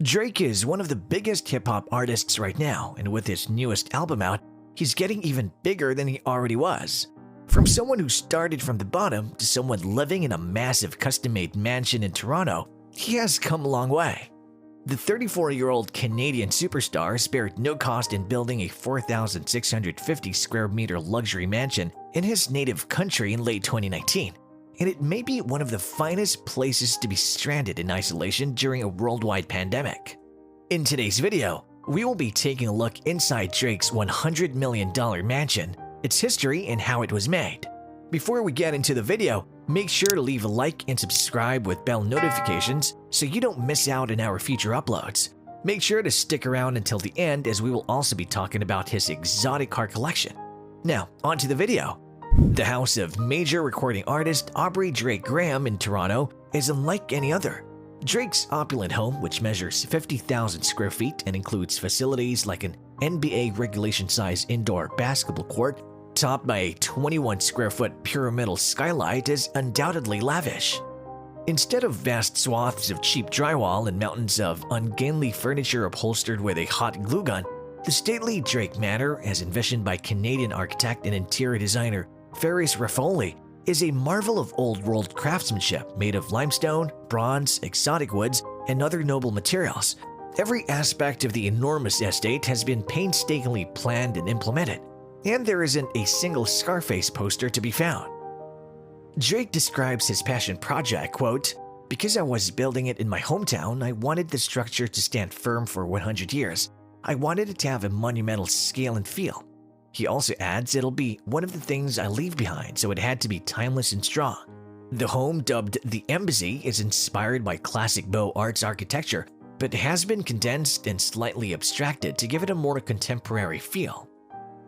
Drake is one of the biggest hip-hop artists right now, and with his newest album out, he's getting even bigger than he already was. From someone who started from the bottom to someone living in a massive custom-made mansion in Toronto, he has come a long way. The 34-year-old Canadian superstar spared no cost in building a 4,650 square meter luxury mansion in his native country in late 2019, and it may be one of the finest places to be stranded in isolation during a worldwide pandemic. In today's video, we will be taking a look inside Drake's $100 million mansion, its history, and how it was made. Before we get into the video, make sure to leave a like and subscribe with bell notifications so you don't miss out on our future uploads. Make sure to stick around until the end as we will also be talking about his exotic car collection. Now, on to the video. The house of major recording artist Aubrey Drake Graham in Toronto is unlike any other. Drake's opulent home, which measures 50,000 square feet and includes facilities like an NBA regulation-size indoor basketball court, topped by a 21 square foot pyramidal skylight, is undoubtedly lavish. Instead of vast swaths of cheap drywall and mountains of ungainly furniture upholstered with a hot glue gun, the stately Drake Manor, as envisioned by Canadian architect and interior designer Ferris Rafauli, is a marvel of old-world craftsmanship made of limestone, bronze, exotic woods, and other noble materials. Every aspect of the enormous estate has been painstakingly planned and implemented, and there isn't a single Scarface poster to be found. Drake describes his passion project, quote, "Because I was building it in my hometown, I wanted the structure to stand firm for 100 years. I wanted it to have a monumental scale and feel." He also adds it'll be one of the things I leave behind, so it had to be timeless and strong. The home, dubbed the Embassy, is inspired by classic Beaux Arts architecture, but has been condensed and slightly abstracted to give it a more contemporary feel.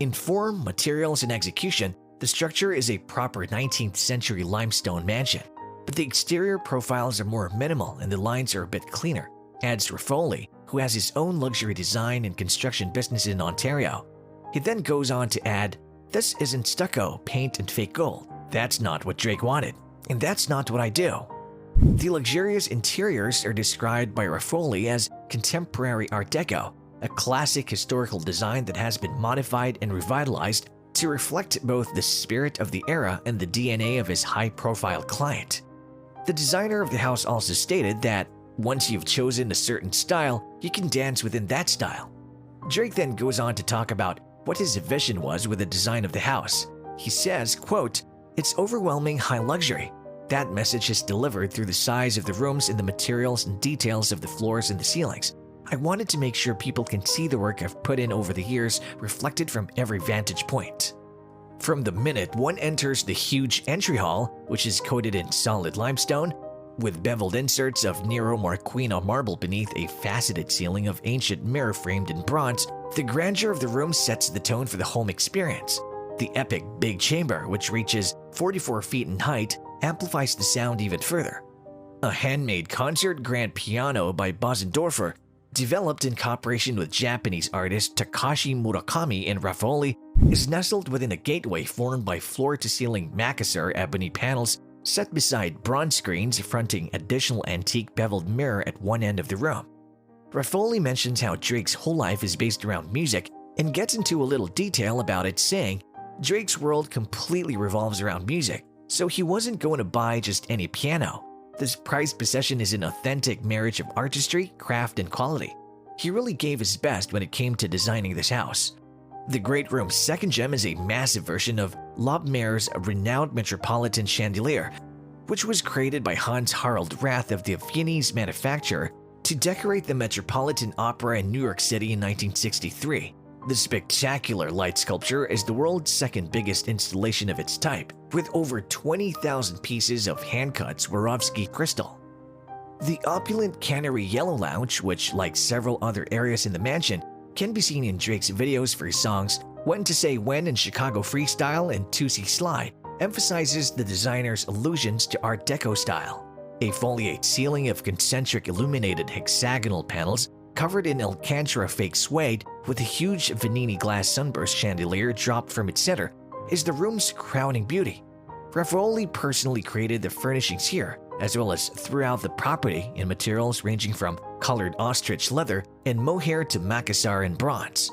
In form, materials, and execution, the structure is a proper 19th century limestone mansion, but the exterior profiles are more minimal and the lines are a bit cleaner, adds Rafauli, who has his own luxury design and construction business in Ontario. He then goes on to add, "This isn't stucco, paint, and fake gold. That's not what Drake wanted, and that's not what I do." The luxurious interiors are described by Rafauli as contemporary Art Deco, a classic historical design that has been modified and revitalized to reflect both the spirit of the era and the DNA of his high-profile client. The designer of the house also stated that once you've chosen a certain style, you can dance within that style. Drake then goes on to talk about what his vision was with the design of the house. He says, quote, "It's overwhelming high luxury. That message is delivered through the size of the rooms and the materials and details of the floors and the ceilings. I wanted to make sure people can see the work I've put in over the years reflected from every vantage point." From the minute one enters the huge entry hall, which is coated in solid limestone, with beveled inserts of Nero Marquino marble beneath a faceted ceiling of ancient mirror framed in bronze, the grandeur of the room sets the tone for the home experience. The epic Big Chamber, which reaches 44 feet in height, amplifies the sound even further. A handmade concert grand piano by Bosendorfer, developed in cooperation with Japanese artist Takashi Murakami and Rafauli, is nestled within a gateway formed by floor-to-ceiling Makassar ebony panels set beside bronze screens fronting additional antique beveled mirror at one end of the room. Rafauli mentions how Drake's whole life is based around music and gets into a little detail about it, saying, "Drake's world completely revolves around music, so he wasn't going to buy just any piano. This prized possession is an authentic marriage of artistry, craft, and quality. He really gave his best when it came to designing this house." The Great Room's second gem is a massive version of Lobmeier's renowned Metropolitan chandelier, which was created by Hans Harald Rath of the Viennese manufacturer to decorate the Metropolitan Opera in New York City in 1963. The spectacular light sculpture is the world's second biggest installation of its type, with over 20,000 pieces of hand-cut Swarovski crystal. The opulent Canary Yellow Lounge, which, like several other areas in the mansion, can be seen in Drake's videos for his songs When to Say When and Chicago Freestyle and Tootsie Slide, emphasizes the designer's allusions to Art Deco style. A foliate ceiling of concentric illuminated hexagonal panels covered in Alcantara fake suede with a huge Vanini glass sunburst chandelier dropped from its center is the room's crowning beauty. Rafauli personally created the furnishings here, as well as throughout the property in materials ranging from colored ostrich leather, and mohair to Makassar and bronze.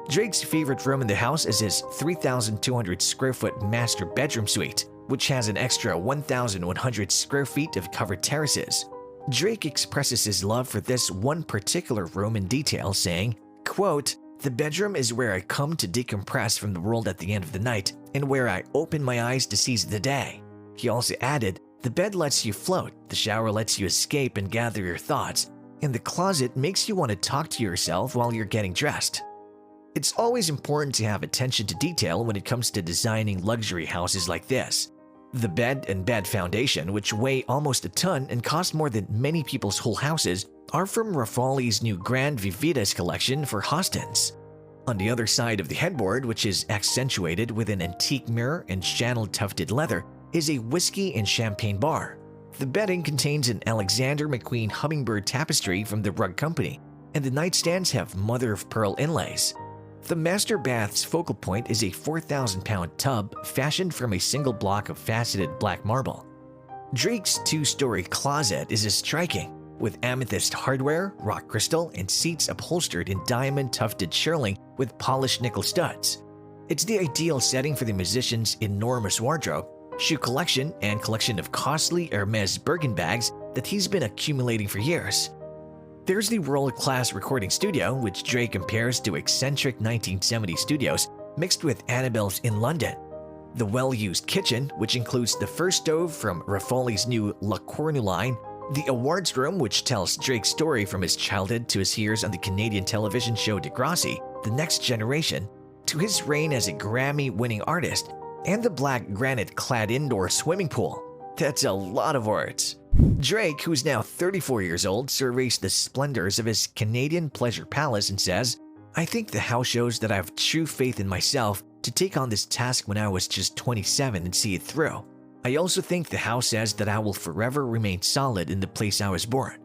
Drake's favorite room in the house is his 3,200 square foot master bedroom suite, which has an extra 1,100 square feet of covered terraces. Drake expresses his love for this one particular room in detail, saying, quote, "The bedroom is where I come to decompress from the world at the end of the night and where I open my eyes to seize the day." He also added, "The bed lets you float, the shower lets you escape and gather your thoughts, and the closet makes you want to talk to yourself while you're getting dressed." It's always important to have attention to detail when it comes to designing luxury houses like this. The bed and bed foundation, which weigh almost a ton and cost more than many people's whole houses, are from Rafauli's new Grand Vividas collection for Hostens. On the other side of the headboard, which is accentuated with an antique mirror and channeled tufted leather, is a whiskey and champagne bar. The bedding contains an Alexander McQueen hummingbird tapestry from the rug company, and the nightstands have mother-of-pearl inlays. The master bath's focal point is a 4,000-pound tub fashioned from a single block of faceted black marble. Drake's two-story closet is striking, with amethyst hardware, rock crystal, and seats upholstered in diamond-tufted shearling with polished nickel studs. It's the ideal setting for the musician's enormous wardrobe, shoe collection, and collection of costly Hermes Birkin bags that he's been accumulating for years. There's the world-class recording studio, which Drake compares to eccentric 1970s studios mixed with Annabelle's in London. The well-used kitchen, which includes the first stove from Rafauli's new La Cornu line, the awards room, which tells Drake's story from his childhood to his years on the Canadian television show Degrassi, The Next Generation, to his reign as a Grammy-winning artist, and the black granite-clad indoor swimming pool. That's a lot of words. Drake, who's now 34 years old, surveys the splendors of his Canadian pleasure palace and says, "I think the house shows that I have true faith in myself to take on this task when I was just 27 and see it through. I also think the house says that I will forever remain solid in the place I was born."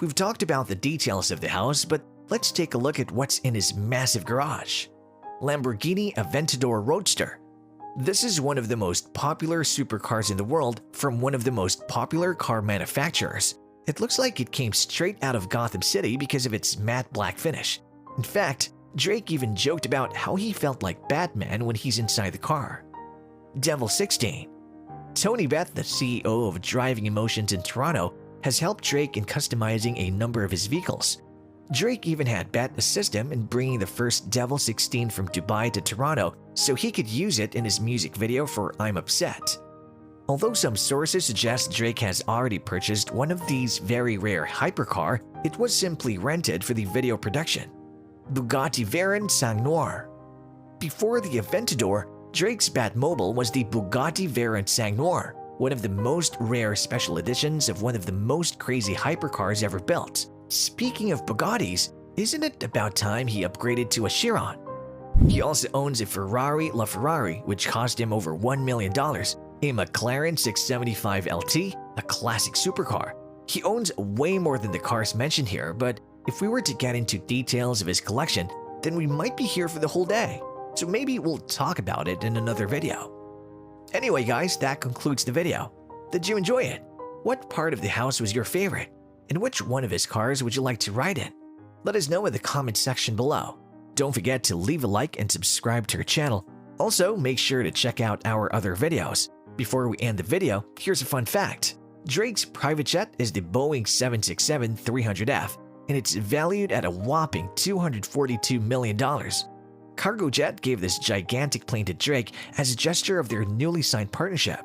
We've talked about the details of the house, but let's take a look at what's in his massive garage. Lamborghini Aventador Roadster. This is one of the most popular supercars in the world from one of the most popular car manufacturers. It looks like it came straight out of Gotham City because of its matte black finish. In fact, Drake even joked about how he felt like Batman when he's inside the car. Devil 16. Tony Beth, the CEO of Driving Emotions in Toronto, has helped Drake in customizing a number of his vehicles. Drake even had Beth assist him in bringing the first Devil 16 from Dubai to Toronto so he could use it in his music video for I'm Upset. Although some sources suggest Drake has already purchased one of these very rare hypercar, it was simply rented for the video production. Bugatti Veyron Sang Noir. Before the Aventador, Drake's Batmobile was the Bugatti Veyron Sang Noir, one of the most rare special editions of one of the most crazy hypercars ever built. Speaking of Bugattis, isn't it about time he upgraded to a Chiron? He also owns a Ferrari LaFerrari, which cost him over $1 million, a McLaren 675 LT, a classic supercar. He owns way more than the cars mentioned here, but if we were to get into details of his collection, then we might be here for the whole day. So maybe we'll talk about it in another video. Anyway guys, that concludes the video. Did you enjoy it? What part of the house was your favorite? And which one of his cars would you like to ride in? Let us know in the comment section below. Don't forget to leave a like and subscribe to our channel. Also, make sure to check out our other videos. Before we end the video, here's a fun fact. Drake's private jet is the Boeing 767-300F, and it's valued at a whopping $242 million. Cargojet gave this gigantic plane to Drake as a gesture of their newly signed partnership.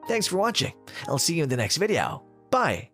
Thanks for watching. I'll see you in the next video. Bye!